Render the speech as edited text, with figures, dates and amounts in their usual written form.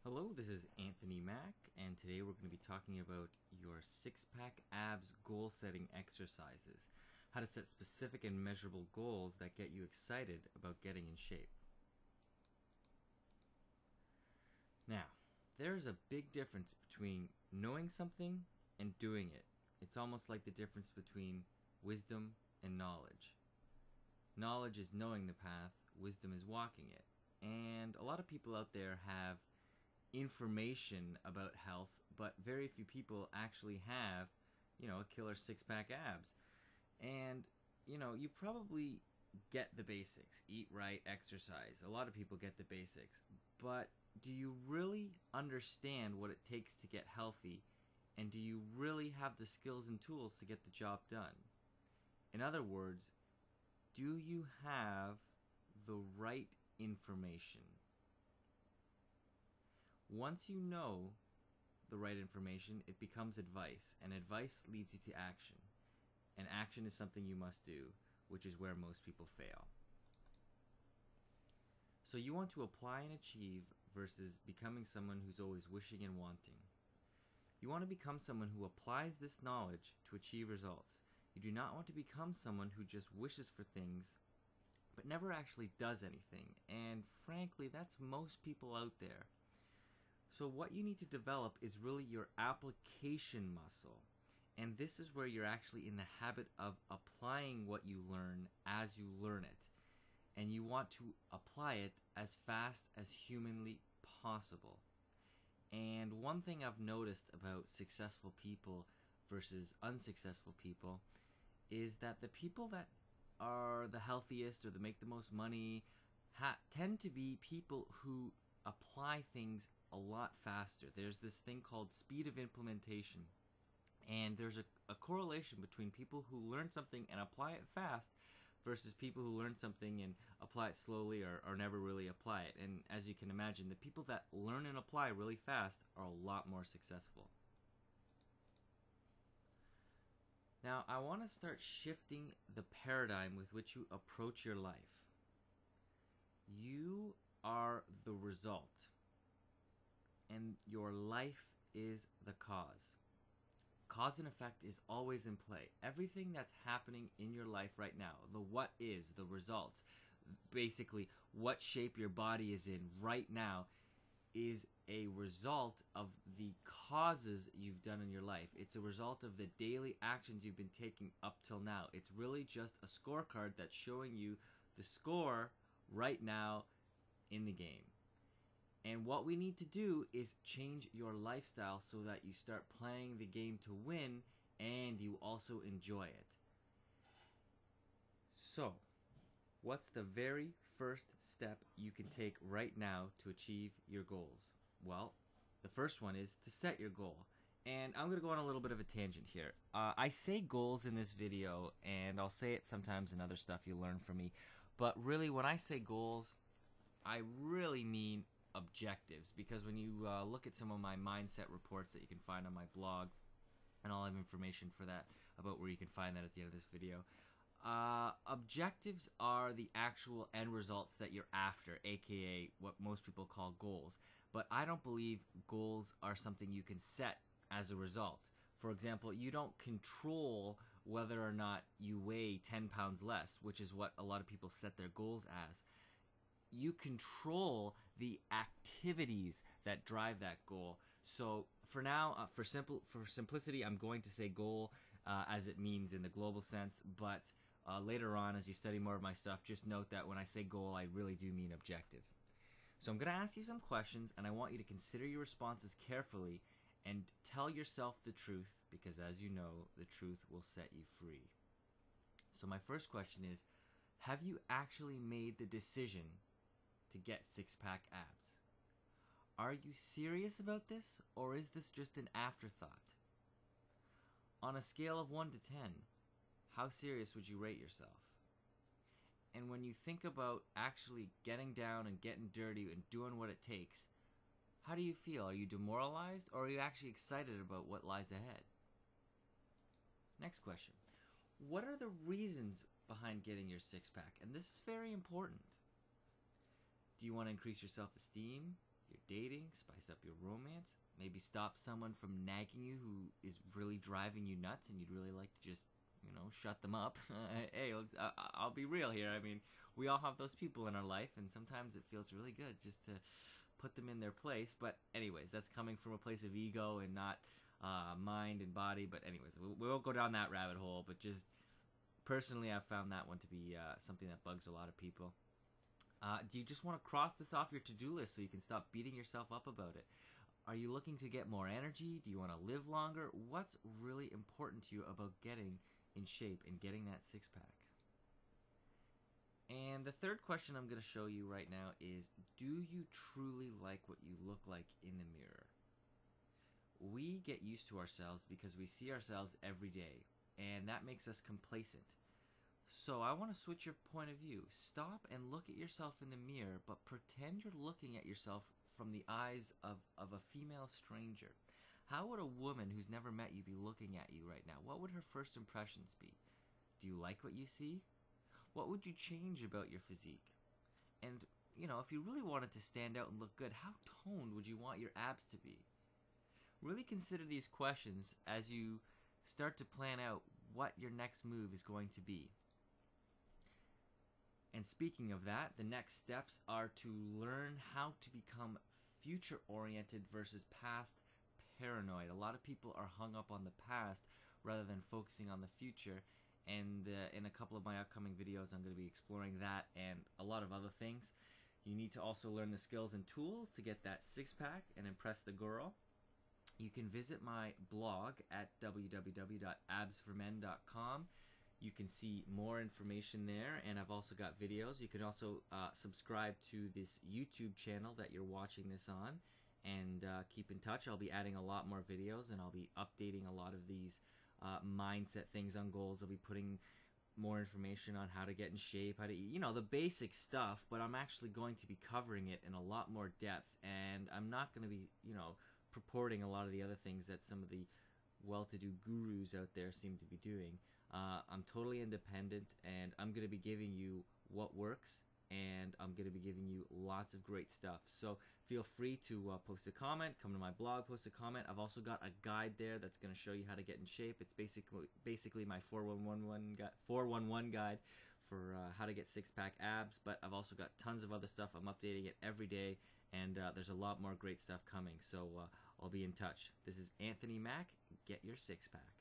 Hello, this is Anthony Mack, and today we're going to be talking about your six-pack abs goal setting exercises. How to set specific and measurable goals that get you excited about getting in shape. Now, there's a big difference between knowing something and doing it. It's almost like the difference between wisdom and knowledge. Knowledge is knowing the path, wisdom is walking it. And a lot of people out there have information about health, but very few people actually have, a killer six-pack abs. And, you probably get the basics. Eat right, exercise. A lot of people get the basics. But do you really understand what it takes to get healthy? And do you really have the skills and tools to get the job done? In other words, do you have the right information? Once you know the right information, it becomes advice, and advice leads you to action. And action is something you must do, which is where most people fail. So you want to apply and achieve versus becoming someone who's always wishing and wanting. You want to become someone who applies this knowledge to achieve results. You do not want to become someone who just wishes for things but never actually does anything. And frankly, that's most people out there. So what you need to develop is really your application muscle. And this is where you're actually in the habit of applying what you learn as you learn it. And you want to apply it as fast as humanly possible. And one thing I've noticed about successful people versus unsuccessful people is that the people that are the healthiest or that make the most money tend to be people who apply things a lot faster. There's this thing called speed of implementation, and there's a correlation between people who learn something and apply it fast versus people who learn something and apply it slowly or never really apply it. And as you can imagine, the people that learn and apply really fast are a lot more successful. Now, I want to start shifting the paradigm with which you approach your life. You are the result, and your life is the cause. Cause and effect is always in play. Everything that's happening in your life right now, the what is, the results, basically what shape your body is in right now, is a result of the causes you've done in your life. It's a result of the daily actions you've been taking up till now. It's really just a scorecard that's showing you the score right now in the game. And what we need to do is change your lifestyle so that you start playing the game to win and you also enjoy it. So, what's the very first step you can take right now to achieve your goals? Well, the first one is to set your goal. And I'm going to go on a little bit of a tangent here. I say goals in this video, and I'll say it sometimes in other stuff you learn from me. But really, when I say goals, I really mean objectives, because when you look at some of my mindset reports that you can find on my blog, and I'll have information for that about where you can find that at the end of this video, objectives are the actual end results that you're after, aka what most people call goals. But I don't believe goals are something you can set as a result. For example, you don't control whether or not you weigh 10 pounds less, which is what a lot of people set their goals as. You control the activities that drive that goal. So for now, for simplicity, I'm going to say goal as it means in the global sense, but later on, as you study more of my stuff, just note that when I say goal, I really do mean objective. So I'm going to ask you some questions, and I want you to consider your responses carefully and tell yourself the truth, because as you know, the truth will set you free. So my first question is, have you actually made the decision to get six-pack abs? Are you serious about this, or is this just an afterthought? On a scale of 1 to 10, how serious would you rate yourself? And when you think about actually getting down and getting dirty and doing what it takes, how do you feel? Are you demoralized, or are you actually excited about what lies ahead? Next question. What are the reasons behind getting your six-pack? And this is very important. Do you want to increase your self-esteem? your dating, spice up your romance, maybe stop someone from nagging you who is really driving you nuts and you'd really like to just, shut them up. Hey, I'll be real here. I mean, we all have those people in our life, and sometimes it feels really good just to put them in their place. But anyways, that's coming from a place of ego and not mind and body. But anyways, we won't go down that rabbit hole. But just personally, I've found that one to be something that bugs a lot of people. Do you just want to cross this off your to-do list so you can stop beating yourself up about it? Are you looking to get more energy? Do you want to live longer? What's really important to you about getting in shape and getting that six-pack? And the third question I'm going to show you right now is, do you truly like what you look like in the mirror? We get used to ourselves because we see ourselves every day, and that makes us complacent. So I want to switch your point of view. Stop and look at yourself in the mirror, but pretend you're looking at yourself from the eyes of a female stranger. How would a woman who's never met you be looking at you right now? What would her first impressions be? Do you like what you see? What would you change about your physique? And, if you really wanted to stand out and look good, how toned would you want your abs to be? Really consider these questions as you start to plan out what your next move is going to be. And speaking of that, the next steps are to learn how to become future-oriented versus past paranoid. A lot of people are hung up on the past rather than focusing on the future. And in a couple of my upcoming videos, I'm going to be exploring that and a lot of other things. You need to also learn the skills and tools to get that six-pack and impress the girl. You can visit my blog at www.absformen.com. You can see more information there, and I've also got videos. You can also subscribe to this YouTube channel that you're watching this on, and keep in touch. I'll be adding a lot more videos, and I'll be updating a lot of these mindset things on goals. I'll be putting more information on how to get in shape, how to eat, the basic stuff, but I'm actually going to be covering it in a lot more depth, and I'm not going to be, purporting a lot of the other things that some of the well-to-do gurus out there seem to be doing. I'm totally independent, and I'm going to be giving you what works, and I'm going to be giving you lots of great stuff. So feel free to post a comment, come to my blog, post a comment. I've also got a guide there that's going to show you how to get in shape. It's basically my 411 guide for how to get six-pack abs, but I've also got tons of other stuff. I'm updating it every day, and there's a lot more great stuff coming. So I'll be in touch. This is Anthony Mack. Get your six-pack.